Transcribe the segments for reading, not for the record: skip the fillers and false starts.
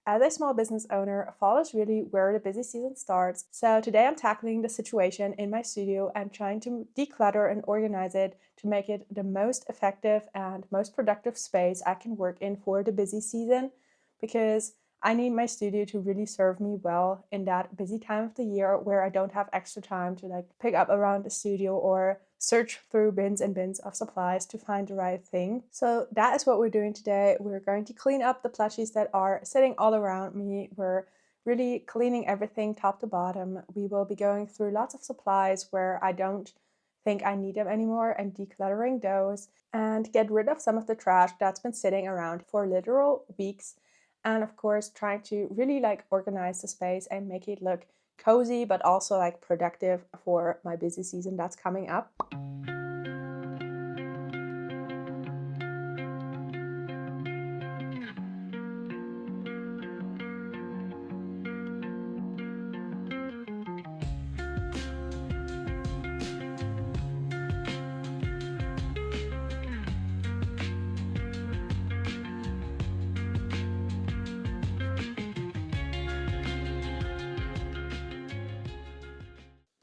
As a small business owner, fall is really where the busy season starts. So today I'm tackling the situation in my studio and trying to declutter and organize it to make it the most effective and most productive space I can work in for the busy season, because I need my studio to really serve me well in that busy time of the year where I don't have extra time to pick up around the studio or search through bins and bins of supplies to find the right thing. So that is what we're doing today. We're going to clean up the plushies that are sitting all around me. We're really cleaning everything top to bottom. We will be going through lots of supplies where I don't think I need them anymore and decluttering those, and get rid of some of the trash that's been sitting around for literal weeks. And of course, trying to really organize the space and make it look cozy but also productive for my busy season that's coming up.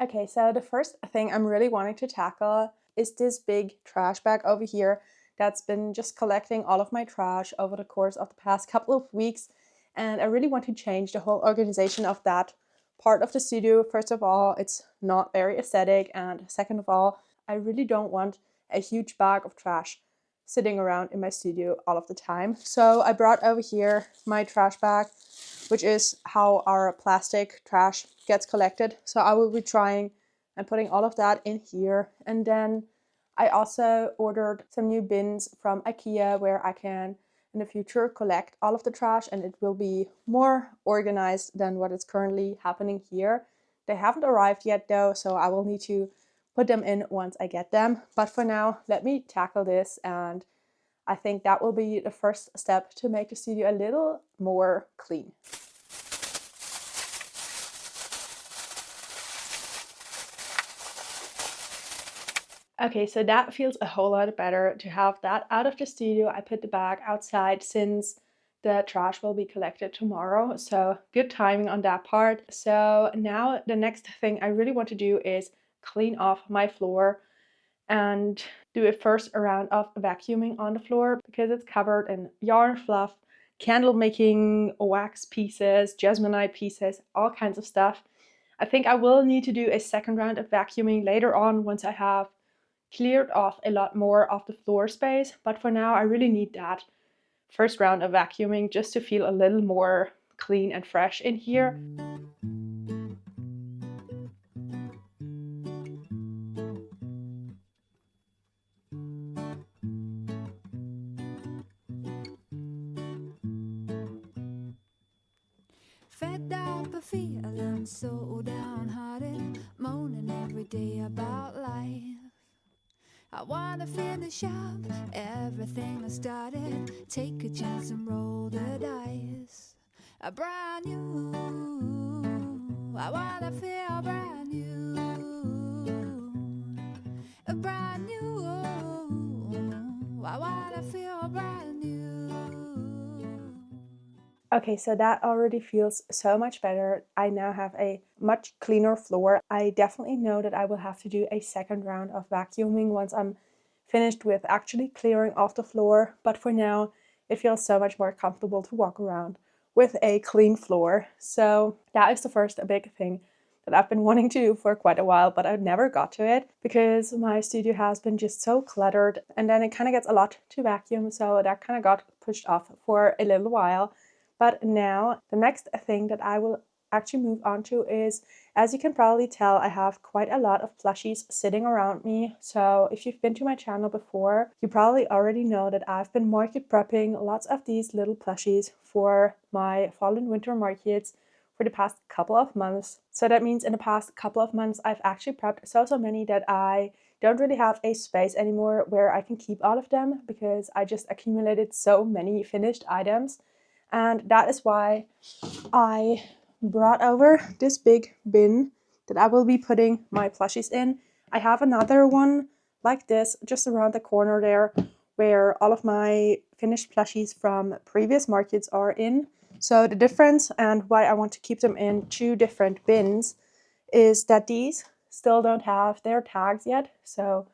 Okay, so the first thing I'm really wanting to tackle is this big trash bag over here that's been just collecting all of my trash over the course of the past couple of weeks. And I really want to change the whole organization of that part of the studio. First of all, it's not very aesthetic. And second of all, I really don't want a huge bag of trash sitting around in my studio all of the time. So I brought over here my trash bag, which is how our plastic trash gets collected. So I will be trying and putting all of that in here. And then I also ordered some new bins from IKEA where I can in the future collect all of the trash, and it will be more organized than what is currently happening here. They haven't arrived yet though, so I will need to put them in once I get them. But for now, let me tackle this, and I think that will be the first step to make the studio a little more clean. Okay, so that feels a whole lot better to have that out of the studio. I put the bag outside since the trash will be collected tomorrow, so good timing on that part. So now the next thing I really want to do is clean off my floor and do a first round of vacuuming on the floor because it's covered in yarn fluff, candle making, wax pieces, jasminite pieces, all kinds of stuff. I think I will need to do a second round of vacuuming later on once I have cleared off a lot more of the floor space, but for now I really need that first round of vacuuming just to feel a little more clean and fresh in here. Fed up and feeling so downhearted, moaning every day about life. I wanna finish up everything I started, take a chance and roll the dice. A brand new, I wanna feel brand new. A brand new, I wanna feel brand new. Okay, so that already feels so much better. I now have a much cleaner floor. I definitely know that I will have to do a second round of vacuuming once I'm finished with actually clearing off the floor. But for now, it feels so much more comfortable to walk around with a clean floor. So that is the first big thing that I've been wanting to do for quite a while, but I've never got to it because my studio has been just so cluttered, and then it kind of gets a lot to vacuum. So that kind of got pushed off for a little while. But now the next thing that I will actually move on to is, as you can probably tell, I have quite a lot of plushies sitting around me. So if you've been to my channel before, you probably already know that I've been market prepping lots of these little plushies for my fall and winter markets for the past couple of months. So that means in the past couple of months, I've actually prepped so many that I don't really have a space anymore where I can keep all of them because I just accumulated so many finished items. And that is why I brought over this big bin that I will be putting my plushies in. I have another one like this just around the corner there where all of my finished plushies from previous markets are in. So the difference and why I want to keep them in 2 different bins is that these still don't have their tags yet. So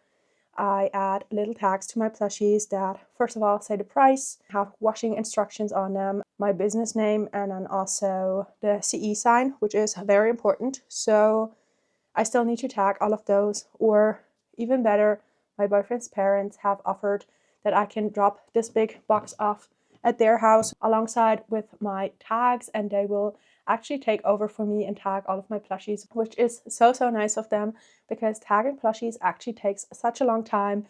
I add little tags to my plushies that first of all say the price, have washing instructions on them, my business name, and then also the CE sign, which is very important. So I still need to tag all of those, or even better, my boyfriend's parents have offered that I can drop this big box off at their house alongside with my tags, and they will actually take over for me and tag all of my plushies, which is so nice of them, because tagging plushies actually takes such a long time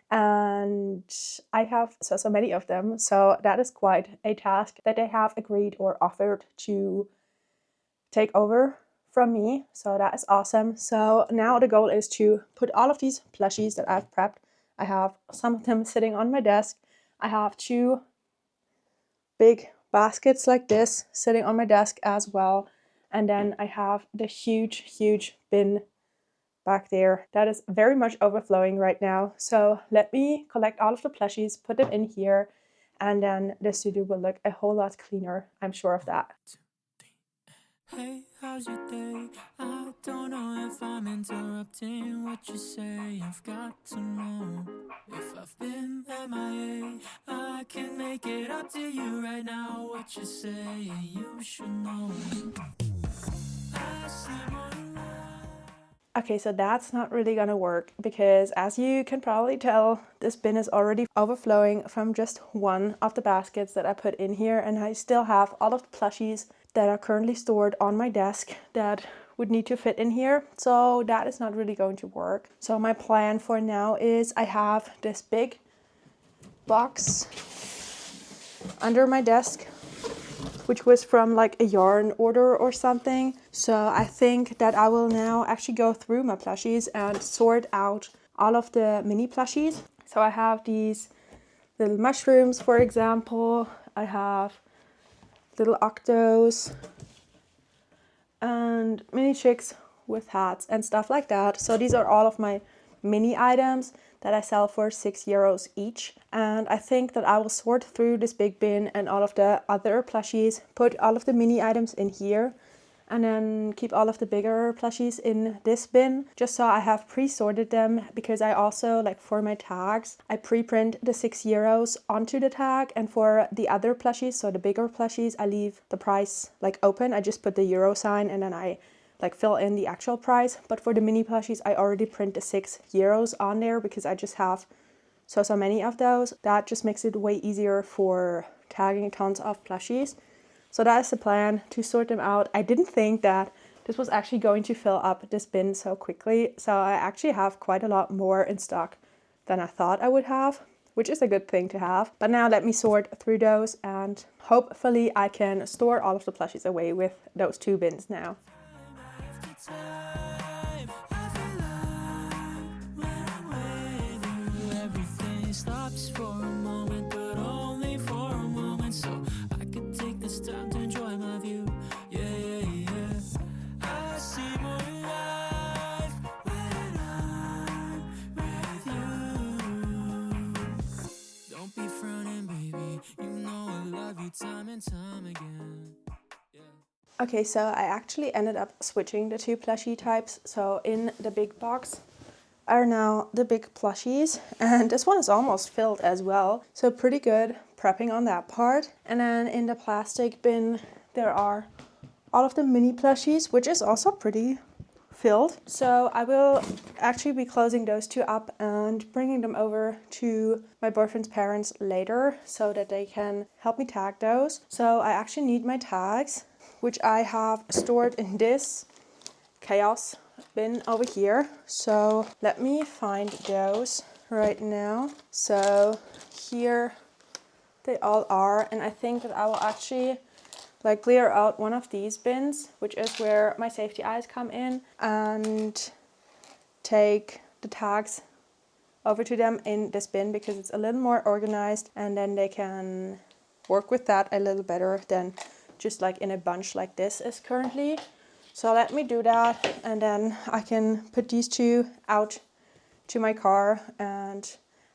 and I have so many of them, so that is quite a task that they have agreed or offered to take over from me. So that is awesome. So now the goal is to put all of these plushies that I've prepped. I have some of them sitting on my desk. I have 2 big baskets like this sitting on my desk as well. And then I have the huge bin back there that is very much overflowing right now. So let me collect all of the plushies, put them in here, and then the studio will look a whole lot cleaner. I'm sure of that. Hey, how's your day? I don't know if I'm interrupting what you say. I've got to know if I've been MIA. I can make it up to you right now. What you say, you should know. I see more. Okay, so that's not really gonna work because, as you can probably tell, this bin is already overflowing from just one of the baskets that I put in here, and I still have all of the plushies that are currently stored on my desk that would need to fit in here. So that is not really going to work. So my plan for now is I have this big box under my desk, which was from like a yarn order or something. So I think that I will now actually go through my plushies and sort out all of the mini plushies. So I have these little mushrooms, for example. I have little octos and mini chicks with hats and stuff like that. So these are all of my mini items that I sell for €6 each. And I think that I will sort through this big bin and all of the other plushies, put all of the mini items in here, and then keep all of the bigger plushies in this bin, just so I have pre-sorted them, because I also, like for my tags, I pre-print the €6 onto the tag, and for the other plushies, so the bigger plushies, I leave the price like open. I just put the euro sign and then I like fill in the actual price. But for the mini plushies, I already print the €6 on there because I just have so many of those. That just makes it way easier for tagging tons of plushies. So that is the plan, to sort them out. I didn't think that this was actually going to fill up this bin so quickly. So I actually have quite a lot more in stock than I thought I would have, which is a good thing to have. But now let me sort through those, and hopefully I can store all of the plushies away with those 2 bins now. Stops for a moment, but only for a moment, so I could take this time to enjoy my view. Yeah. I see more life when I'm with you. Don't be frowning, baby. You know I love you time and time again. Okay, so I actually ended up switching the 2 plushie types. So in the big box are now the big plushies, and this one is almost filled as well, so pretty good prepping on that part. And then in the plastic bin there are all of the mini plushies, which is also pretty filled. So I will actually be closing those 2 up and bringing them over to my boyfriend's parents later so that they can help me tag those. So I actually need my tags, which I have stored in this chaos bin over here. So let me find those right now. So here they all are, and I think that I will actually like clear out one of these bins, which is where my safety eyes come in, and take the tags over to them in this bin because it's a little more organized, and then they can work with that a little better than just like in a bunch like this is currently. So let me do that, and then I can put these 2 out to my car and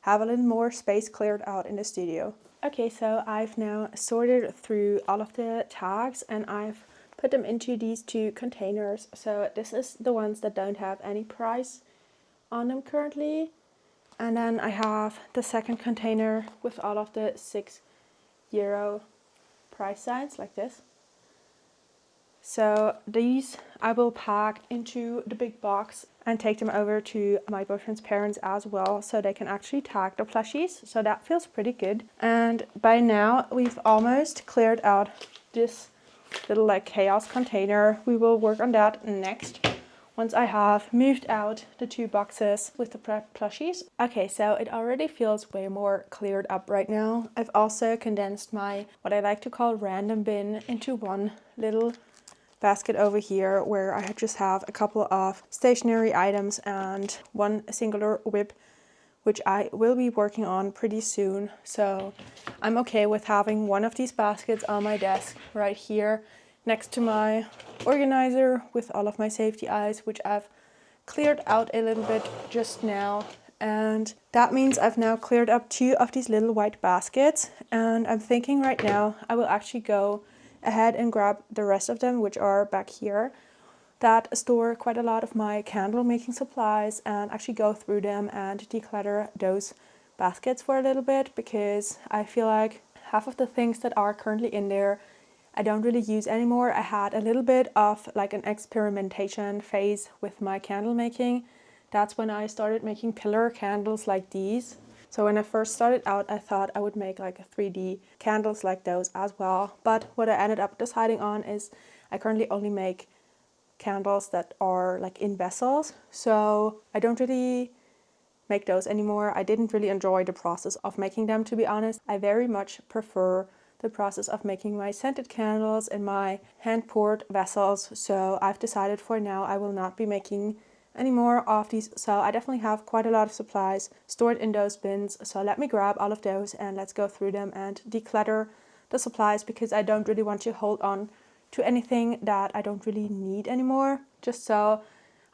have a little more space cleared out in the studio. Okay, so I've now sorted through all of the tags and I've put them into these two containers. So this is the ones that don't have any price on them currently. And then I have the second container with all of the €6 price signs like this. So these I will pack into the big box and take them over to my boyfriend's parents as well, so they can actually tag the plushies. So that feels pretty good. And by now we've almost cleared out this little like chaos container. We will work on that next once I have moved out the two boxes with the plushies. Okay, so it already feels way more cleared up right now. I've also condensed my, what I like to call random bin, into one little basket over here where I just have a couple of stationery items and one singular whip, which I will be working on pretty soon. So I'm okay with having one of these baskets on my desk right here next to my organizer with all of my safety eyes, which I've cleared out a little bit just now. And that means I've now cleared up two of these little white baskets, and I'm thinking right now I will actually go ahead and grab the rest of them, which are back here, that store quite a lot of my candle making supplies, and actually go through them and declutter those baskets for a little bit, because I feel like half of the things that are currently in there I don't really use anymore. I had a little bit of like an experimentation phase with my candle making. That's when I started making pillar candles like these. So when I first started out, I thought I would make like a 3D candles like those as well. But what I ended up deciding on is I currently only make candles that are like in vessels. So I don't really make those anymore. I didn't really enjoy the process of making them, to be honest. I very much prefer the process of making my scented candles in my hand-poured vessels. So I've decided for now I will not be making any more of these. So I definitely have quite a lot of supplies stored in those bins. So let me grab all of those and let's go through them and declutter the supplies, because I don't really want to hold on to anything that I don't really need anymore, just so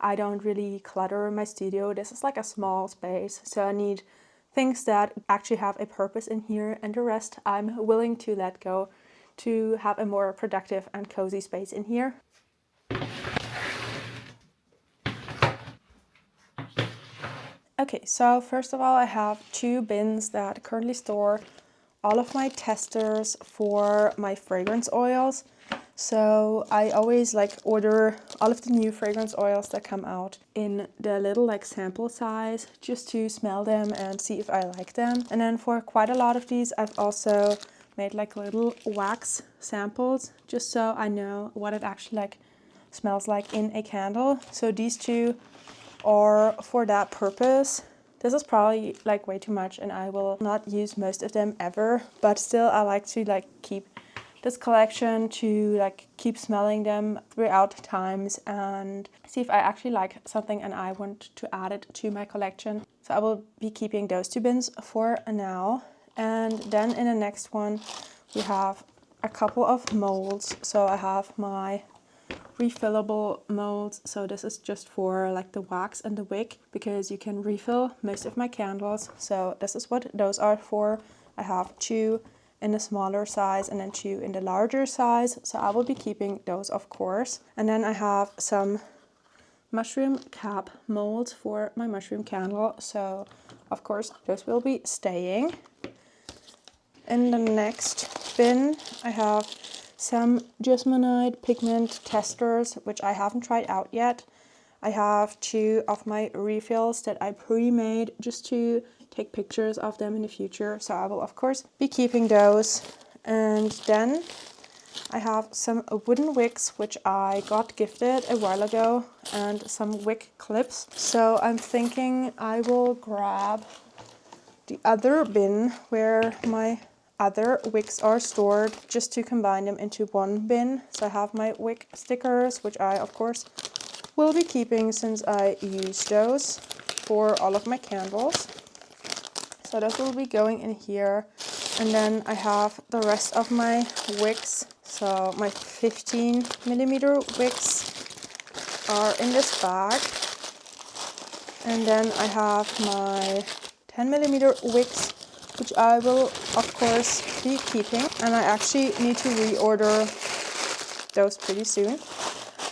I don't really clutter my studio. This is like a small space, so I need things that actually have a purpose in here, and the rest I'm willing to let go to have a more productive and cozy space in here. Okay, so first of all, I have two bins that currently store all of my testers for my fragrance oils. So I always like order all of the new fragrance oils that come out in the little like sample size, just to smell them and see if I like them. And then for quite a lot of these, I've also made like little wax samples, just so I know what it actually like smells like in a candle. So these two are for that purpose. This is probably like way too much and I will not use most of them ever, but still I like to like keep this collection to like keep smelling them throughout times and see if I actually like something and I want to add it to my collection. So I will be keeping those two bins for now. And then in the next one we have a couple of molds. So I have my refillable molds. So this is just for like the wax and the wick, because you can refill most of my candles. So this is what those are for. I have two in the smaller size and then two in the larger size. So I will be keeping those, of course. And then I have some mushroom cap molds for my mushroom candle. So of course those will be staying. In the next bin I have some jasmonite pigment testers, which I haven't tried out yet. I have two of my refills that I pre-made just to take pictures of them in the future. So I will of course be keeping those. And then I have some wooden wicks, which I got gifted a while ago, and some wick clips. So I'm thinking I will grab the other bin where my other wicks are stored, just to combine them into one bin. So I have my wick stickers, which I of course will be keeping since I use those for all of my candles. So those will be going in here. And then I have the rest of my wicks. So my 15mm wicks are in this bag. And then I have my 10mm wicks which I will of course be keeping, and I actually need to reorder those pretty soon.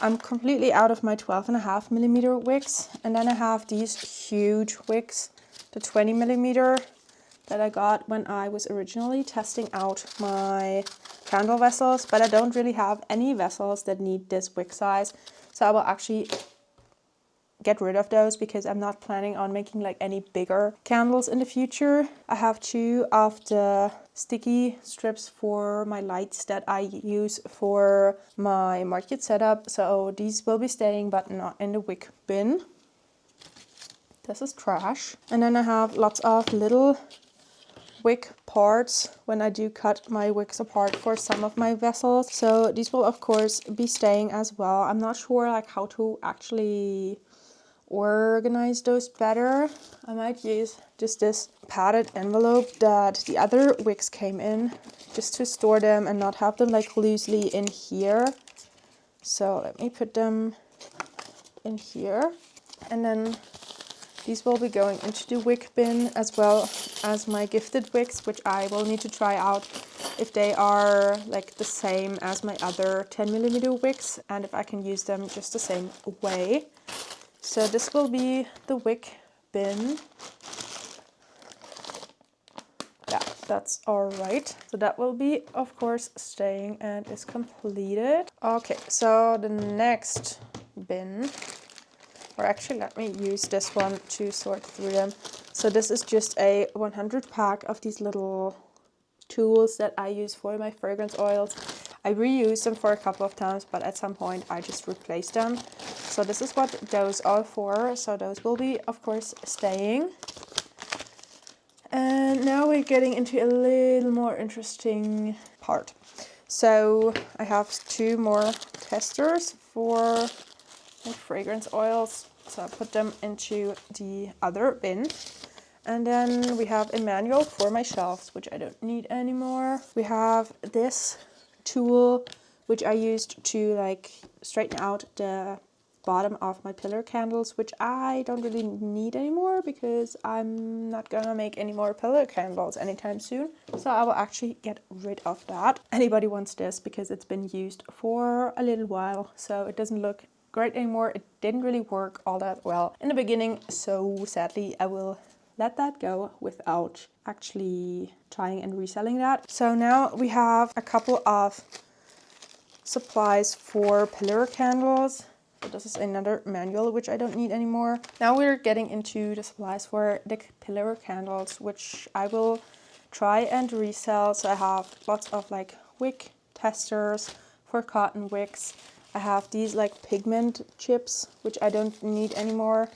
I'm completely out of my 12.5mm wicks, and then I have these huge wicks, the 20mm that I got when I was originally testing out my candle vessels, but I don't really have any vessels that need this wick size, so I will actually get rid of those because I'm not planning on making like any bigger candles in the future. I have 2 of the sticky strips for my lights that I use for my market setup, so these will be staying but not in the wick bin. This is trash. And then I have lots of little wick parts when I do cut my wicks apart for some of my vessels, so these will of course be staying as well. I'm not sure like how to actually organize those better. I might use just this padded envelope that the other wicks came in, just to store them and not have them like loosely in here. So let me put them in here, and then these will be going into the wick bin, as well as my gifted wicks, which I will need to try out if they are like the same as my other 10mm wicks and if I can use them just the same way. So this will be the wick bin. Yeah, that's all right. So that will be, of course, staying and is completed. Okay, so the next bin, or actually let me use this one to sort through them. So this is just a 100 pack of these little tools that I use for my fragrance oils. I reuse them for a couple of times, but at some point I just replace them. So this is what those are for. So those will be, of course, staying. And now we're getting into a little more interesting part. So I have 2 more testers for my fragrance oils. So I put them into the other bin. And then we have a manual for my shelves, which I don't need anymore. We have this tool, which I used to like straighten out the bottom of my pillar candles, which I don't really need anymore because I'm not gonna make any more pillar candles anytime soon. So I will actually get rid of that. Anybody wants this because it's been used for a little while, so it doesn't look great anymore. It didn't really work all that well in the beginning, so sadly I will let that go without actually trying and reselling that. So now we have a couple of supplies for pillar candles. So this is another manual, which I don't need anymore. Now we're getting into the supplies for the pillar candles, which I will try and resell. So I have lots of like wick testers for cotton wicks. I have these like pigment chips, which I don't need anymore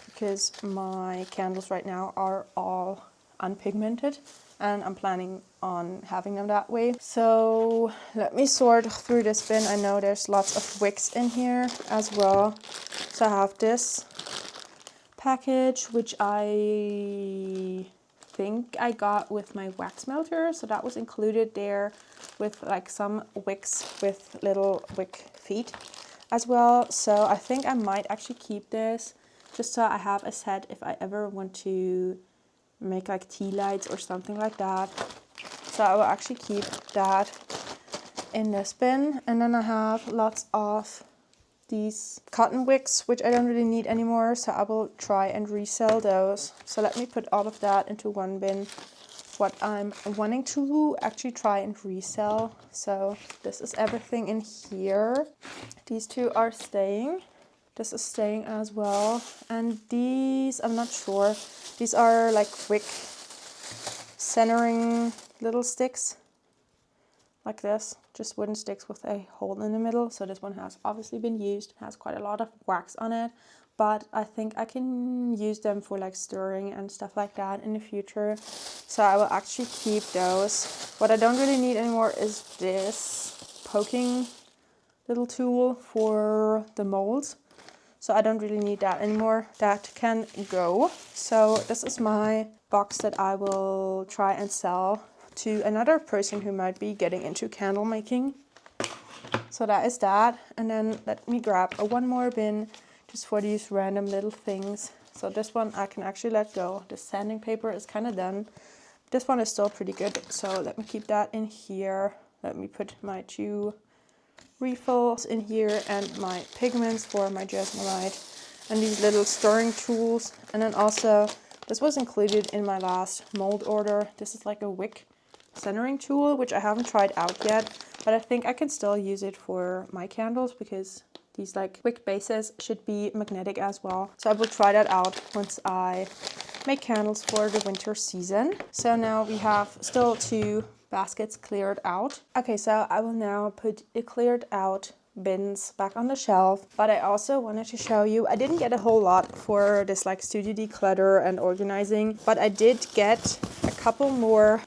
because my candles right now are all unpigmented and I'm planning on having them that way. So let me sort through this bin. I know there's lots of wicks in here as well. So I have this package, which I think I got with my wax melter. So that was included there with like some wicks with little wick feet as well. So I think I might actually keep this just so I have a set if I ever want to make like tea lights or something like that. So I will actually keep that in this bin. And then I have lots of these cotton wicks, which I don't really need anymore, so I will try and resell those. So let me put all of that into one bin. What I'm wanting to actually try and resell. So this is everything in here. These 2 are staying. This is staying as well. And these, I'm not sure. These are like wick centering little sticks. Like this. Just wooden sticks with a hole in the middle. So this one has obviously been used. Has quite a lot of wax on it. But I think I can use them for like stirring and stuff like that in the future. So I will actually keep those. What I don't really need anymore is this poking little tool for the molds. So I don't really need that anymore. That can go. So this is my box that I will try and sell to another person who might be getting into candle making. So that is that. And then let me grab one more bin just for these random little things. So this one I can actually let go. The sanding paper is kind of done. This one is still pretty good, so let me keep that in here. Let me put my 2 refills in here and my pigments for my jasmonite and these little stirring tools. And then also, this was included in my last mold order. This is like a wick centering tool, which I haven't tried out yet, but I think I can still use it for my candles because these like wick bases should be magnetic as well. So I will try that out once I make candles for the winter season. So now we have still 2 baskets cleared out. Okay, so I will now put the cleared out bins back on the shelf, but I also wanted to show you, I didn't get a whole lot for this like studio declutter and organizing, but I did get a couple more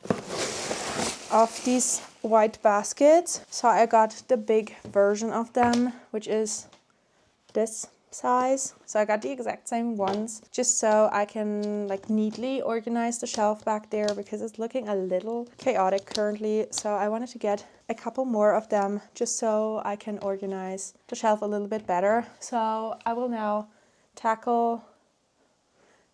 of these white baskets. So I got the big version of them, which is this size. So I got the exact same ones just so I can like neatly organize the shelf back there because it's looking a little chaotic currently. So I wanted to get a couple more of them just so I can organize the shelf a little bit better. So I will now tackle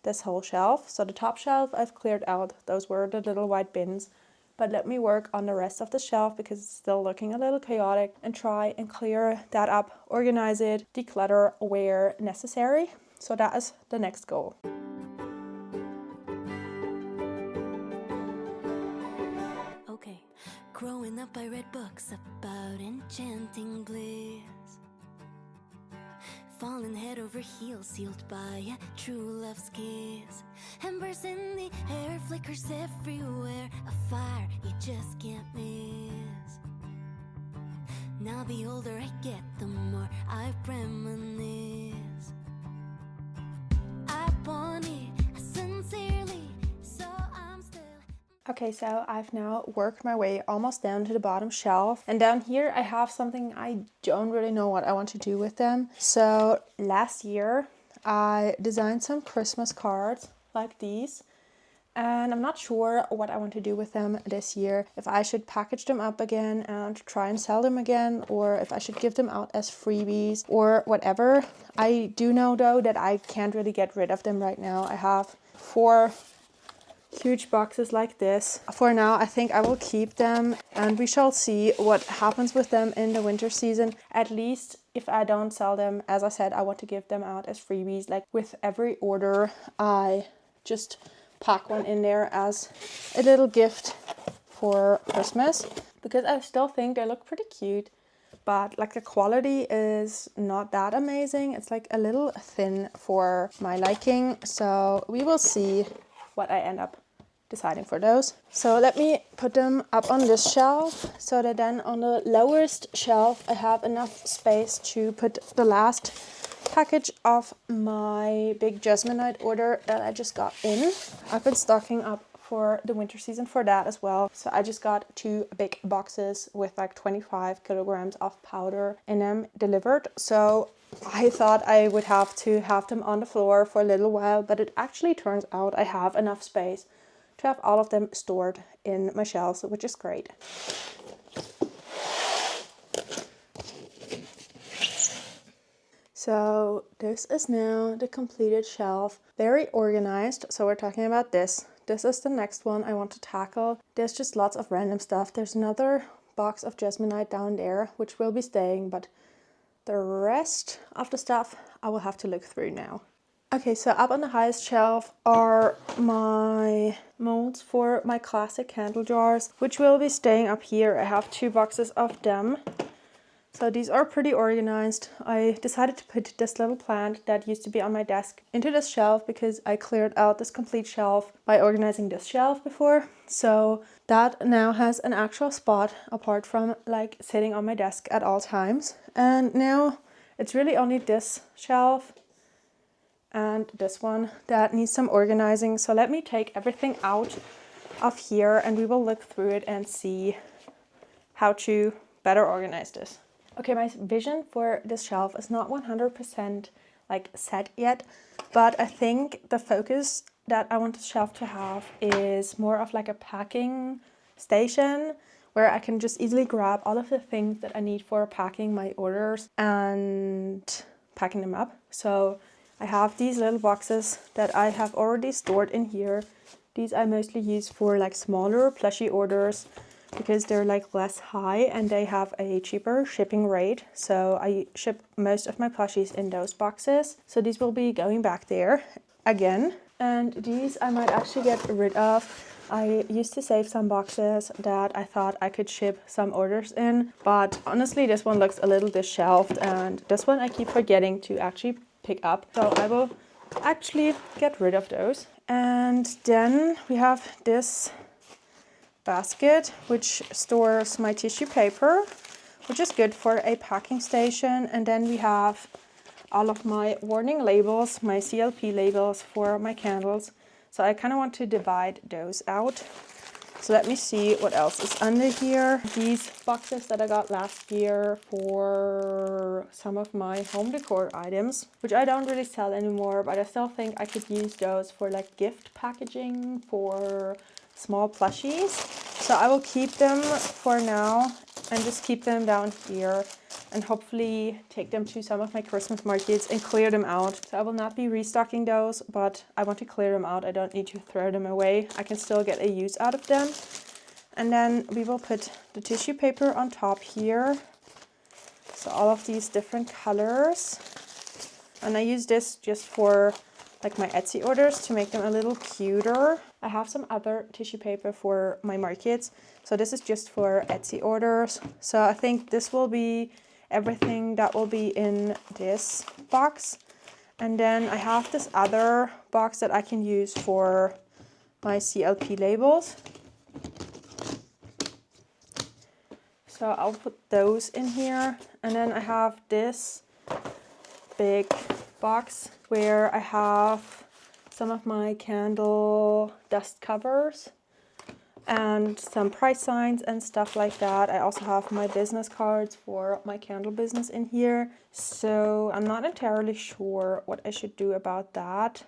this whole shelf. So the top shelf I've cleared out. Those were the little white bins. But let me work on the rest of the shelf because it's still looking a little chaotic and try and clear that up, organize it, declutter where necessary. So that is the next goal. Okay, growing up I read books about enchanting bliss, falling head over heels, sealed by a true love's kiss. Embers in the air, flickers everywhere, a fire you just can't miss. Now the older I get, the more I reminisce. I want it sincerely, so I'm still... Okay, so I've now worked my way almost down to the bottom shelf, and down here I have something I don't really know what I want to do with them. So last year I designed some Christmas cards like these, and I'm not sure what I want to do with them this year. If I should package them up again and try and sell them again, or if I should give them out as freebies or whatever. I do know though that I can't really get rid of them right now. I have 4 huge boxes like this. For now, I think I will keep them and we shall see what happens with them in the winter season. At least if I don't sell them, as I said, I want to give them out as freebies. Like with every order, I just pack one in there as a little gift for Christmas because I still think they look pretty cute. But like the quality is not that amazing. It's like a little thin for my liking. So we will see what I end up deciding for those. So let me put them up on this shelf so that then on the lowest shelf I have enough space to put the last package of my big jasmonite order that I just got in. I've been stocking up for the winter season for that as well. So I just got 2 big boxes with like 25 kilograms of powder in them delivered. So I thought I would have to have them on the floor for a little while, but it actually turns out I have enough space to have all of them stored in my shelves, which is great. So this is now the completed shelf, very organized. So we're talking about this. This is the next one I want to tackle. There's just lots of random stuff. There's another box of jasmonite down there, which will be staying, but the rest of the stuff I will have to look through now. Okay, so up on the highest shelf are my molds for my classic candle jars, which will be staying up here. I have 2 boxes of them. So these are pretty organized. I decided to put this little plant that used to be on my desk into this shelf because I cleared out this complete shelf by organizing this shelf before. So that now has an actual spot apart from like sitting on my desk at all times. And now it's really only this shelf and this one that needs some organizing. So let me take everything out of here and we will look through it and see how to better organize this. Okay, my vision for this shelf is not 100% like set yet, but I think the focus that I want the shelf to have is more of like a packing station where I can just easily grab all of the things that I need for packing my orders and packing them up. So I have these little boxes that I have already stored in here. These I mostly use for like smaller plushie orders because they're like less high and they have a cheaper shipping rate. So I ship most of my plushies in those boxes. So these will be going back there again. And these I might actually get rid of. I used to save some boxes that I thought I could ship some orders in, but honestly this one looks a little disheveled and this one I keep forgetting to actually pick up. So I will actually get rid of those. And then we have this basket which stores my tissue paper, which is good for a packing station. And then we have all of my warning labels, my CLP labels for my candles. So I kind of want to divide those out. So let me see what else is under here. These boxes that I got last year for some of my home decor items, which I don't really sell anymore, but I still think I could use those for like gift packaging for small plushies. So I will keep them for now and just keep them down here and hopefully take them to some of my Christmas markets and clear them out. So I will not be restocking those, but I want to clear them out. I don't need to throw them away. I can still get a use out of them. And then we will put the tissue paper on top here. So all of these different colors. And I use this just for like my Etsy orders to make them a little cuter. I have some other tissue paper for my markets. So this is just for Etsy orders. So I think this will be everything that will be in this box. And then I have this other box that I can use for my CLP labels. So I'll put those in here. And then I have this big box where I have some of my candle dust covers and some price signs and stuff like that. I also have my business cards for my candle business in here. So I'm not entirely sure what I should do about that,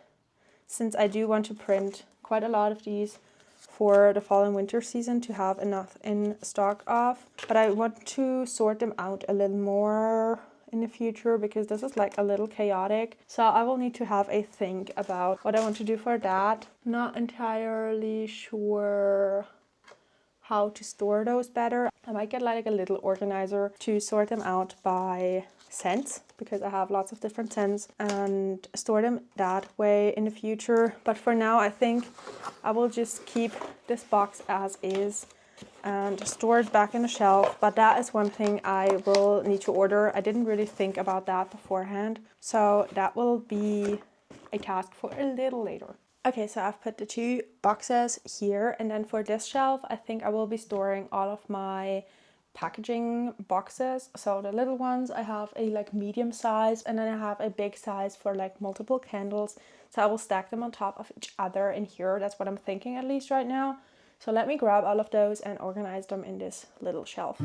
since I do want to print quite a lot of these for the fall and winter season to have enough in stock of. But I want to sort them out a little more in the future because this is like a little chaotic. So I will need to have a think about what I want to do for that. Not entirely sure how to store those better. I might get like a little organizer to sort them out by scents because I have lots of different scents and store them that way in the future. But for now I think I will just keep this box as is and store it back in the shelf. But that is one thing I will need to order. I didn't really think about that beforehand, so that will be a task for a little later. Okay, so I've put the two boxes here, and then for this shelf I think I will be storing all of my packaging boxes. So the little ones, I have a like medium size, and then I have a big size for like multiple candles. So I will stack them on top of each other in here. That's what I'm thinking at least right now. So let me grab all of those and organize them in this little shelf.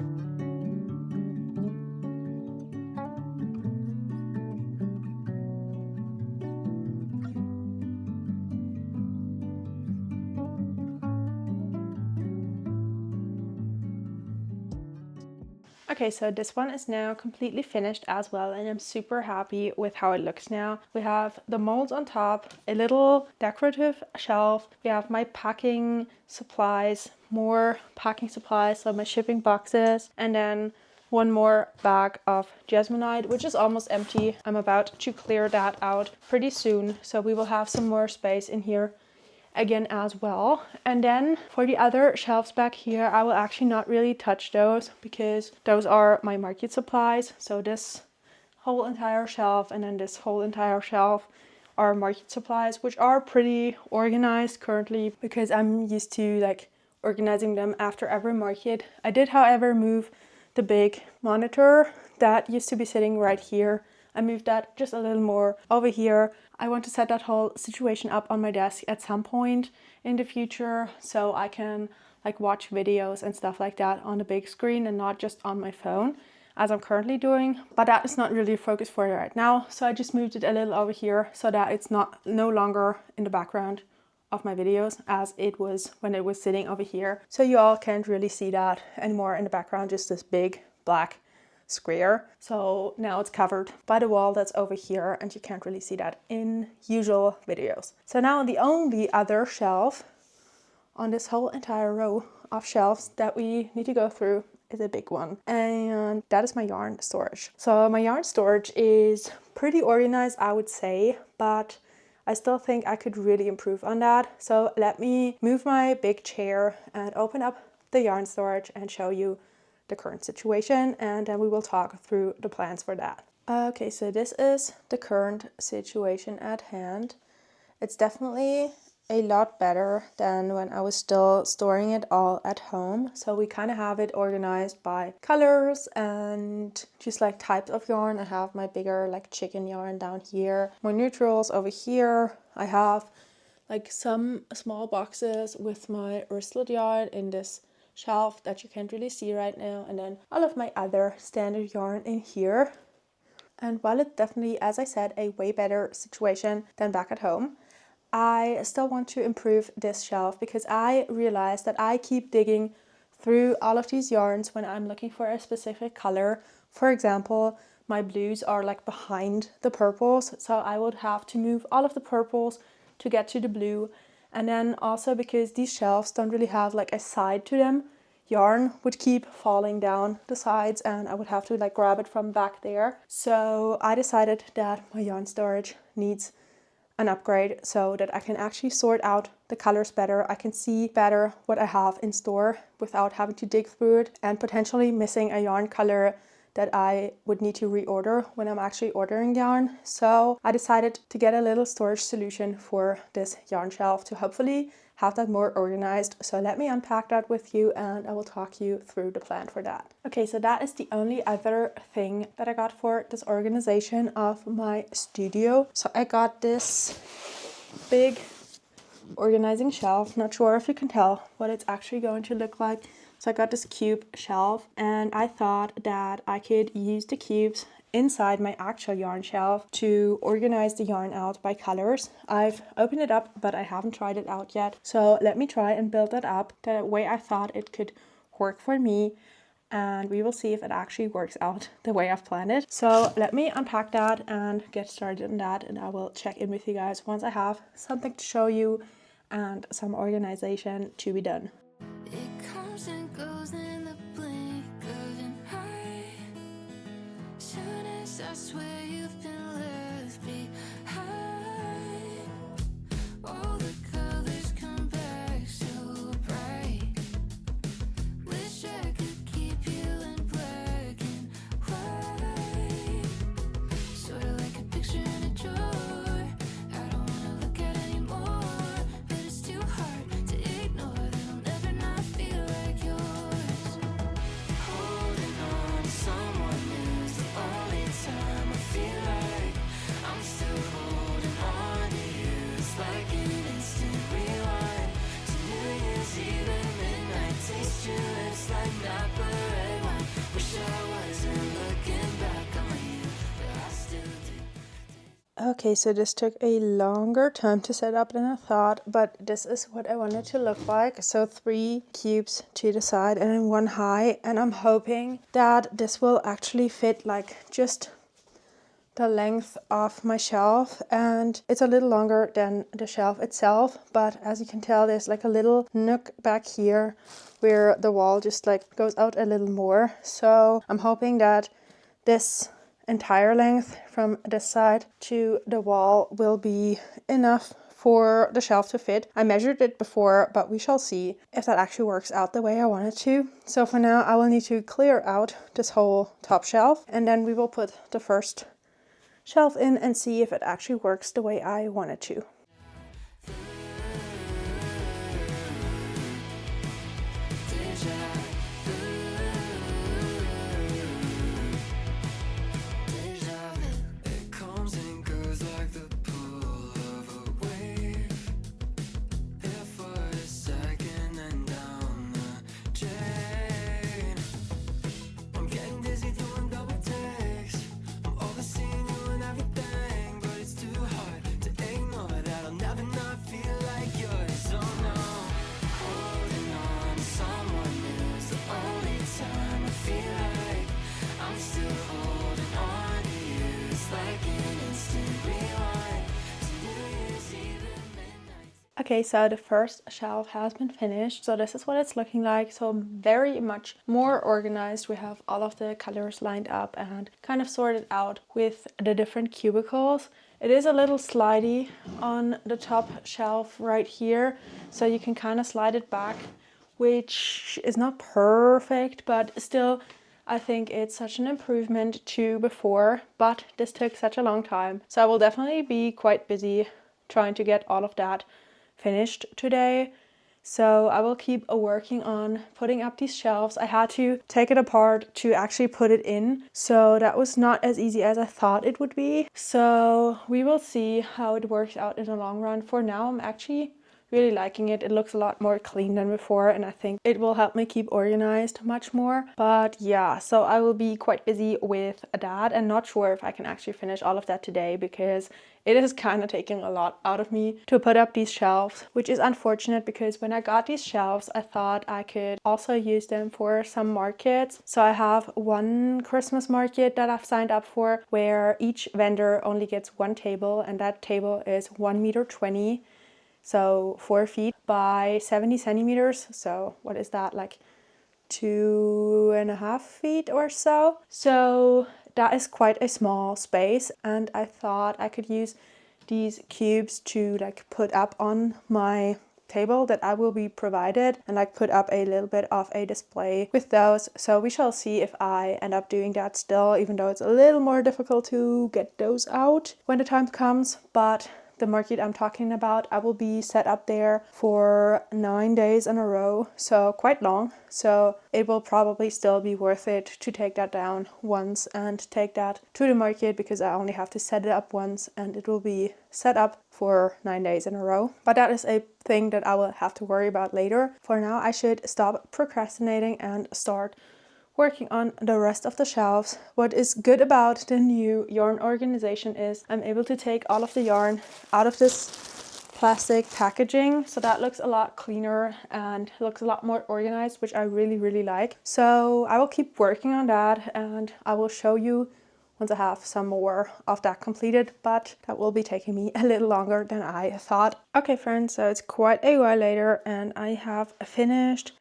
Okay, so this one is now completely finished as well, and I'm super happy with how it looks now. We have the molds on top, a little decorative shelf. We have my packing supplies, more packing supplies, so my shipping boxes, and then one more bag of jasminite, which is almost empty. I'm about to clear that out pretty soon, so we will have some more space in here again as well. And then for the other shelves back here, I will actually not really touch those because those are my market supplies. So this whole entire shelf and then this whole entire shelf are market supplies, which are pretty organized currently because I'm used to like organizing them after every market. I did, however, move the big monitor that used to be sitting right here. I moved that just a little more over here. I want to set that whole situation up on my desk at some point in the future so I can like watch videos and stuff like that on the big screen and not just on my phone as I'm currently doing. But that is not really a focus for it right now. So I just moved it a little over here so that it's no longer in the background of my videos as it was when it was sitting over here. So you all can't really see that anymore in the background, just this big black square. So now it's covered by the wall that's over here and you can't really see that in usual videos. So now the only other shelf on this whole entire row of shelves that we need to go through is a big one, and that is my yarn storage. So my yarn storage is pretty organized, I would say, but I still think I could really improve on that. So let me move my big chair and open up the yarn storage and show you the current situation, and then we will talk through the plans for that. Okay, so this is the current situation at hand. It's definitely a lot better than when I was still storing it all at home. So we kind of have it organized by colors and just like types of yarn. I have my bigger like chicken yarn down here, more neutrals over here. I have like some small boxes with my wristlet yarn in this shelf that you can't really see right now, and then all of my other standard yarn in here. And while it's definitely, as I said, a way better situation than back at home, I still want to improve this shelf because I realized that I keep digging through all of these yarns when I'm looking for a specific color. For example, my blues are like behind the purples, so I would have to move all of the purples to get to the blue. And then also because these shelves don't really have like a side to them, yarn would keep falling down the sides and I would have to like grab it from back there. So I decided that my yarn storage needs an upgrade so that I can actually sort out the colors better. I can see better what I have in store without having to dig through it and potentially missing a yarn color that I would need to reorder when I'm actually ordering yarn. So I decided to get a little storage solution for this yarn shelf to hopefully have that more organized. So let me unpack that with you and I will talk you through the plan for that. Okay, so that is the only other thing that I got for this organization of my studio. So I got this big organizing shelf. Not sure if you can tell what it's actually going to look like. So I got this cube shelf and I thought that I could use the cubes inside my actual yarn shelf to organize the yarn out by colors. I've opened it up, but I haven't tried it out yet. So let me try and build that up the way I thought it could work for me. And we will see if it actually works out the way I've planned it. So let me unpack that and get started on that. And I will check in with you guys once I have something to show you and some organization to be done. It comes and goes in the blink of an eye. Soon as I swear you've been left behind, all the colors come back so bright. Wish I could keep you in black and white, sort of like a picture in a drawer. I don't wanna look at anymore, but it's too hard to ignore that I'll never not feel like yours. Holding on to someone new's the only time I feel like I'm still holding on to you. It's like an instant rewind to New Year's Eve and midnight. Taste your lips like Napa red wine. Wish I wasn't looking back on you, but I still do. Okay, so this took a longer time to set up than I thought, but this is what I want it to look like. So 3 cubes to the side and then 1 high, and I'm hoping that this will actually fit like just the length of my shelf, and it's a little longer than the shelf itself, but as you can tell there's like a little nook back here where the wall just like goes out a little more. So I'm hoping that this entire length from this side to the wall will be enough for the shelf to fit. I measured it before, but we shall see if that actually works out the way I want it to. So for now I will need to clear out this whole top shelf and then we will put the first shelf in and see if it actually works the way I want it to. Feel Okay, so the first shelf has been finished. So this is what it's looking like. So very much more organized. We have all of the colors lined up and kind of sorted out with the different cubicles. It is a little slidey on the top shelf right here. So you can kind of slide it back, which is not perfect, but still I think it's such an improvement to before, but this took such a long time. So I will definitely be quite busy trying to get all of that finished today. So I will keep working on putting up these shelves. I had to take it apart to actually put it in. So that was not as easy as I thought it would be. So we will see how it works out in the long run. For now, I'm actually really liking it. It looks a lot more clean than before, and I think it will help me keep organized much more. But yeah, so I will be quite busy with that and not sure if I can actually finish all of that today because it is kind of taking a lot out of me to put up these shelves, which is unfortunate because when I got these shelves, I thought I could also use them for some markets. So I have one Christmas market that I've signed up for where each vendor only gets one table, and that table is 1.20 meters. So 4 feet by 70 centimeters. So what is that, like 2.5 feet or so? So that is quite a small space, and I thought I could use these cubes to like put up on my table that I will be provided and like put up a little bit of a display with those. So we shall see if I end up doing that still, even though it's a little more difficult to get those out when the time comes. But the market I'm talking about, I will be set up there for 9 days in a row, so quite long. So it will probably still be worth it to take that down once and take that to the market because I only have to set it up once and it will be set up for 9 days in a row. But that is a thing that I will have to worry about later. For now, I should stop procrastinating and start working on the rest of the shelves. What is good about the new yarn organization is I'm able to take all of the yarn out of this plastic packaging, so that looks a lot cleaner and looks a lot more organized, which I really like. So I will keep working on that and I will show you once I have some more of that completed, but that will be taking me a little longer than I thought. Okay friends, so it's quite a while later and I have finished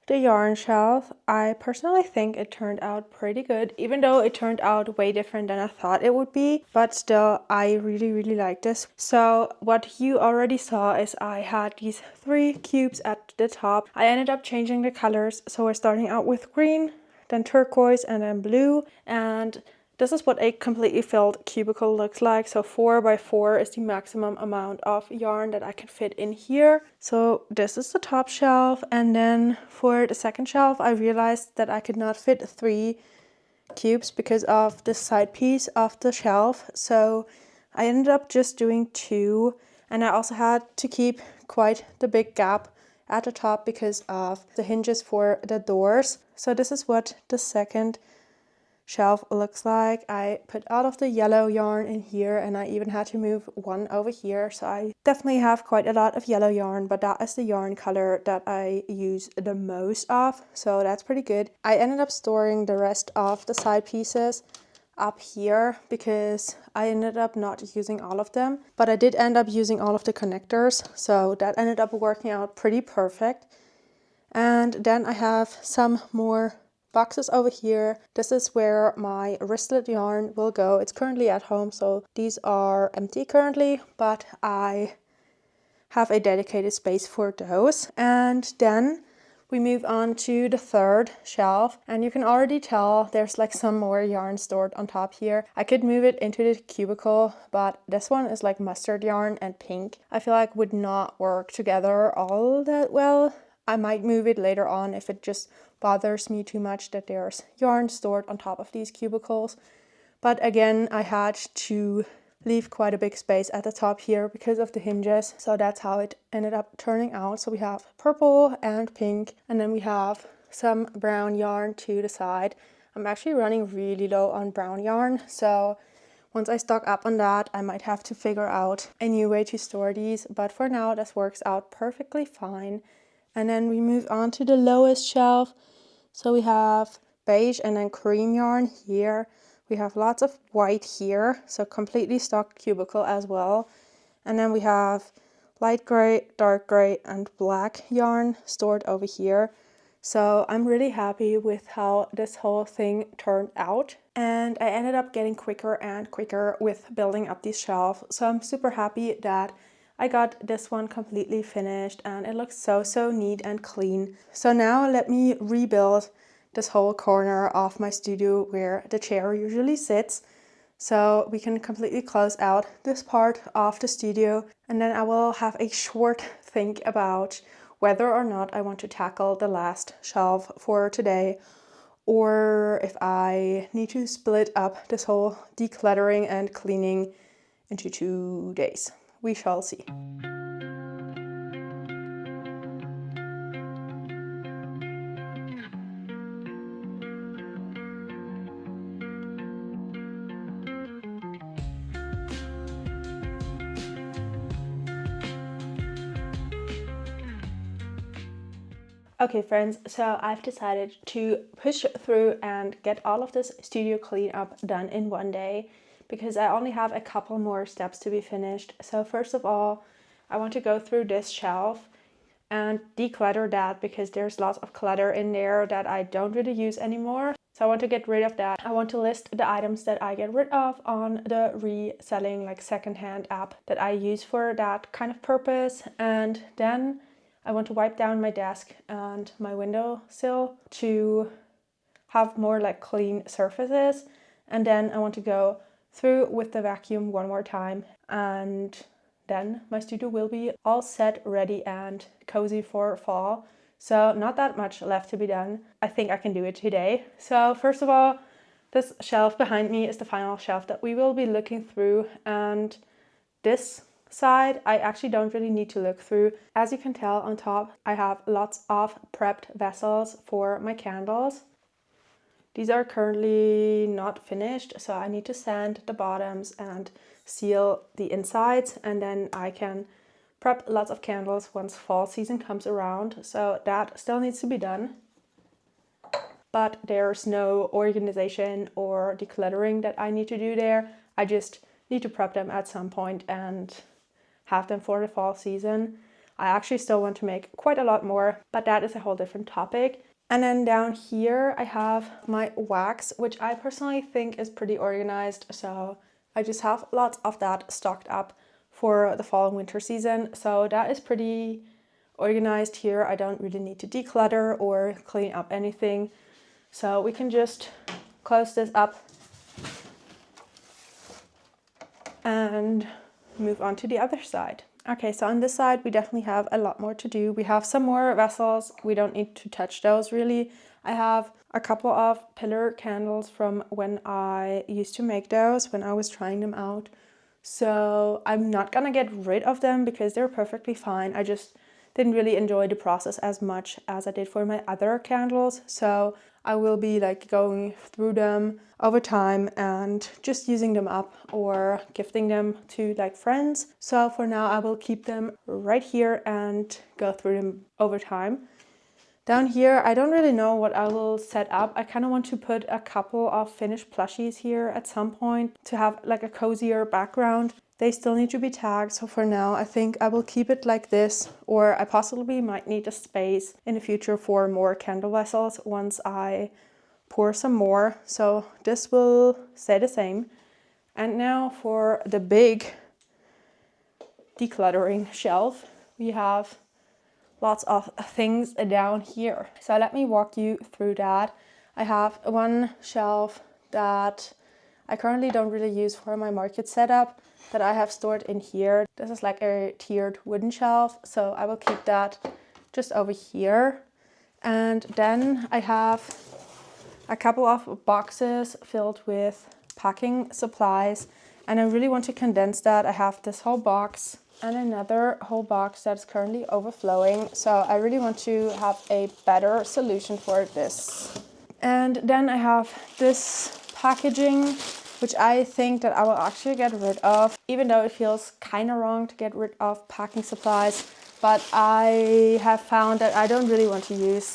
the yarn shelf. I personally think it turned out pretty good, even though it turned out way different than I thought it would be, but still I really like this. So what you already saw is I had these 3 cubes at the top. I ended up changing the colors, so we're starting out with green, then turquoise, and then blue, and this is what a completely filled cubicle looks like. So 4 by 4 is the maximum amount of yarn that I can fit in here. So this is the top shelf, and then for the second shelf I realized that I could not fit 3 cubes because of the side piece of the shelf. So I ended up just doing 2, and I also had to keep quite the big gap at the top because of the hinges for the doors. So this is what the second shelf looks like. I put all of the yellow yarn in here, and I even had to move one over here, so I definitely have quite a lot of yellow yarn, but that is the yarn color that I use the most of, so that's pretty good. I ended up storing the rest of the side pieces up here because I ended up not using all of them, but I did end up using all of the connectors, so that ended up working out pretty perfect. And then I have some more boxes over here. This is where my wristlet yarn will go. It's currently at home, so these are empty currently, but I have a dedicated space for those. And then we move on to the third shelf, and you can already tell there's like some more yarn stored on top here. I could move it into the cubicle, but this one is like mustard yarn and pink. I feel like would not work together all that well. I might move it later on if it just bothers me too much that there's yarn stored on top of these cubicles. But again, I had to leave quite a big space at the top here because of the hinges. So that's how it ended up turning out. So we have purple and pink, and then we have some brown yarn to the side. I'm actually running really low on brown yarn, so once I stock up on that, I might have to figure out a new way to store these. But for now, this works out perfectly fine. And then we move on to the lowest shelf. So we have beige and then cream yarn here. We have lots of white here, so completely stocked cubicle as well. And then we have light gray, dark gray, and black yarn stored over here. So I'm really happy with how this whole thing turned out. And I ended up getting quicker and quicker with building up this shelf. So I'm super happy that I got this one completely finished and it looks so neat and clean. So now let me rebuild this whole corner of my studio where the chair usually sits. So we can completely close out this part of the studio, and then I will have a short think about whether or not I want to tackle the last shelf for today, or if I need to split up this whole decluttering and cleaning into 2 days. We shall see. Okay friends, so I've decided to push through and get all of this studio cleanup done in one day because I only have a couple more steps to be finished. So first of all, I want to go through this shelf and declutter that because there's lots of clutter in there that I don't really use anymore. So I want to get rid of that. I want to list the items that I get rid of on the reselling like secondhand app that I use for that kind of purpose, and then I want to wipe down my desk and my windowsill to have more like clean surfaces. And then I want to go through with the vacuum one more time, and then my studio will be all set, ready and cozy for fall. So not that much left to be done. I think I can do it today. So first of all, this shelf behind me is the final shelf that we will be looking through, and this side I actually don't really need to look through. As you can tell on top, I have lots of prepped vessels for my candles. These are currently not finished, so I need to sand the bottoms and seal the insides, and then I can prep lots of candles once fall season comes around. So that still needs to be done, but there's no organization or decluttering that I need to do there. I just need to prep them at some point and have them for the fall season. I actually still want to make quite a lot more, but that is a whole different topic. And then down here I have my wax, which I personally think is pretty organized. So I just have lots of that stocked up for the fall and winter season. So that is pretty organized here. I don't really need to declutter or clean up anything. So we can just close this up and move on to the other side. Okay, so on this side we definitely have a lot more to do. We have some more vessels. We don't need to touch those really. I have a couple of pillar candles from when I used to make those, when I was trying them out. So I'm not gonna get rid of them because they're perfectly fine. I just didn't really enjoy the process as much as I did for my other candles. So I will be like going through them over time and just using them up or gifting them to like friends. So for now I will keep them right here and go through them over time. Down here, I don't really know what I will set up. I kind of want to put a couple of finished plushies here at some point to have like a cozier background. They still need to be tagged, so for now I think I will keep it like this, or I possibly might need a space in the future for more candle vessels once I pour some more. So this will stay the same. And now for the big decluttering shelf, we have lots of things down here. So let me walk you through that. I have one shelf that I currently don't really use for my market setup that I have stored in here. This is like a tiered wooden shelf, so I will keep that just over here. And then I have a couple of boxes filled with packing supplies, and I really want to condense that. I have this whole box and another whole box that's currently overflowing, so I really want to have a better solution for this. And then I have this packaging, which I think that I will actually get rid of, even though it feels kind of wrong to get rid of packing supplies. But I have found that I don't really want to use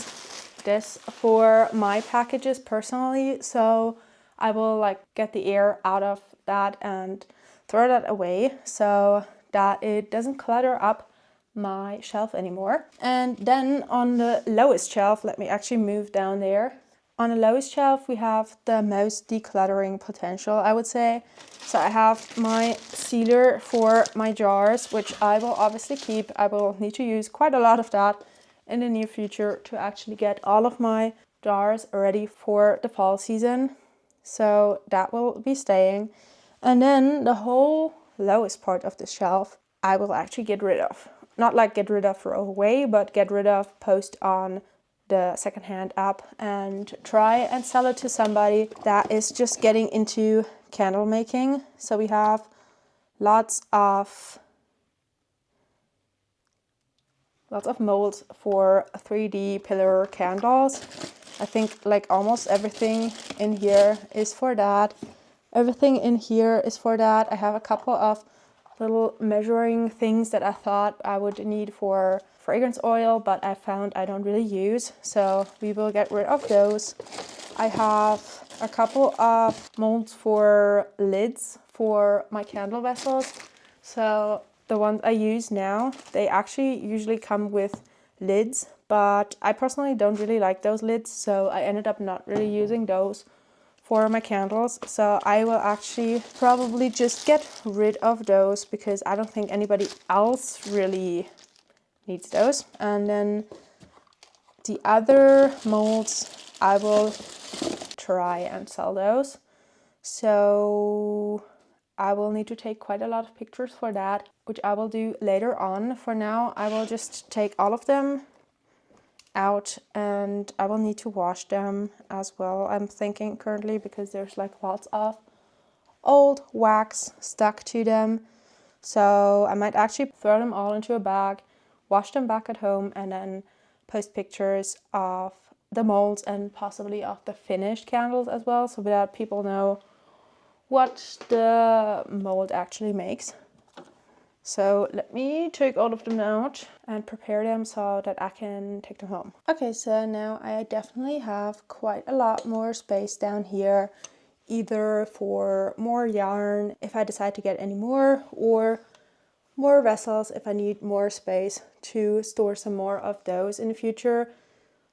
this for my packages personally, so I will like get the air out of that and throw that away so that it doesn't clutter up my shelf anymore. And then on the lowest shelf, let me actually move down there. On the lowest shelf, we have the most decluttering potential, I would say. So I have my sealer for my jars, which I will obviously keep. I will need to use quite a lot of that in the near future to actually get all of my jars ready for the fall season. So that will be staying. And then the whole lowest part of the shelf, I will actually get rid of. Not like get rid of, throw away, but get rid of, post on the secondhand app and try and sell it to somebody that is just getting into candle making. So we have lots of molds for 3D pillar candles. I think like almost everything in here is for that. Everything in here is for that. I have a couple of little measuring things that I thought I would need for fragrance oil, but I found I don't really use, so we will get rid of those. I have a couple of molds for lids for my candle vessels. So the ones I use now, they actually usually come with lids, but I personally don't really like those lids, so I ended up not really using those for my candles. So I will actually probably just get rid of those because I don't think anybody else really needs those. And then the other molds, I will try and sell those. So I will need to take quite a lot of pictures for that, which I will do later on. For now, I will just take all of them out and I will need to wash them as well, I'm thinking currently, because there's like lots of old wax stuck to them. So I might actually throw them all into a bag, wash them back at home, and then post pictures of the molds and possibly of the finished candles as well, so that people know what the mold actually makes. So let me take all of them out and prepare them so that I can take them home. Okay, so now I definitely have quite a lot more space down here, either for more yarn if I decide to get any more, or more vessels if I need more space to store some more of those in the future.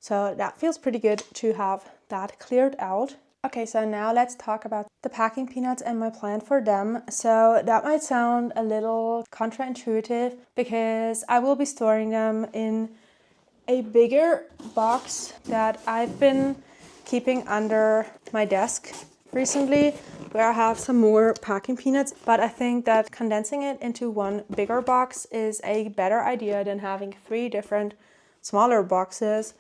So that feels pretty good to have that cleared out. Okay, so now let's talk about the packing peanuts and my plan for them. So that might sound a little counterintuitive because I will be storing them in a bigger box that I've been keeping under my desk recently, where I have some more packing peanuts. But I think that condensing it into one bigger box is a better idea than having 3 different smaller boxes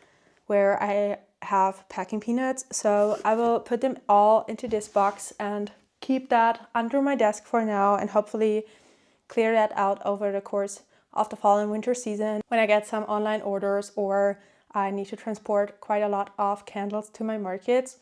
where I have packing peanuts. So I will put them all into this box and keep that under my desk for now, and hopefully clear that out over the course of the fall and winter season when I get some online orders or I need to transport quite a lot of candles to my markets.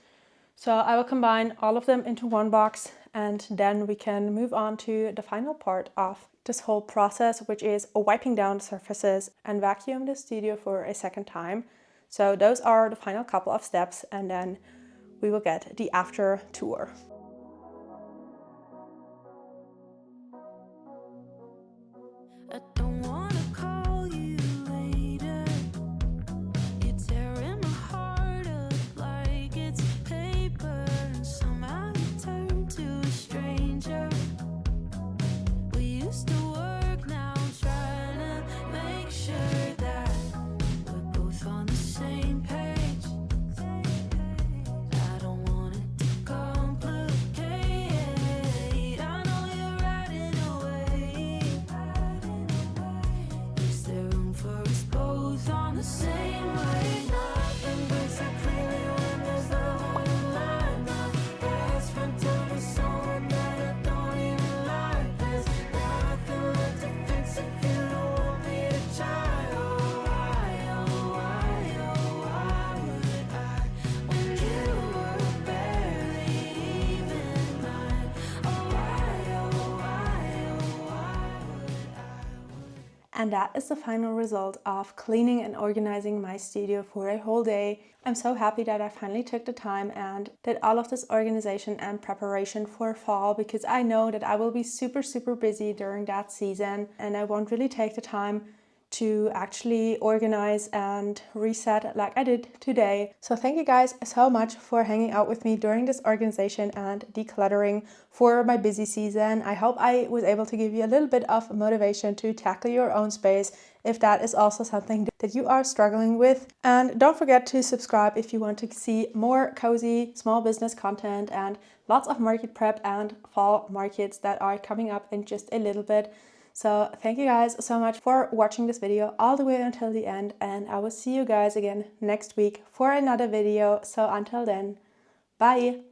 So I will combine all of them into one box, and then we can move on to the final part of this whole process, which is wiping down surfaces and vacuum the studio for a second time. So those are the final couple of steps, and then we will get the after tour. I don't wanna call you later. You're tearing my heart up like it's paper, and somehow you turn to a stranger. We used to work, now I'm trying to make sure that we're both on the same page. I don't want it to complicate. I know you're riding away. Is there room for us both on the same wave? Nothing breaks so clearly when there's love on the line. My best friend told me someone that I don't even like. There's nothing left to fix if you don't want me to try. Oh, why would I, when you were barely even mine? Oh, why would I? And that is the final result of cleaning and organizing my studio for a whole day. I'm so happy that I finally took the time and did all of this organization and preparation for fall, because I know that I will be super busy during that season and I won't really take the time to actually organize and reset like I did today. So thank you guys so much for hanging out with me during this organization and decluttering for my busy season. I hope I was able to give you a little bit of motivation to tackle your own space if that is also something that you are struggling with. And don't forget to subscribe if you want to see more cozy small business content and lots of market prep and fall markets that are coming up in just a little bit. So thank you guys so much for watching this video all the way until the end, and I will see you guys again next week for another video. So until then, bye!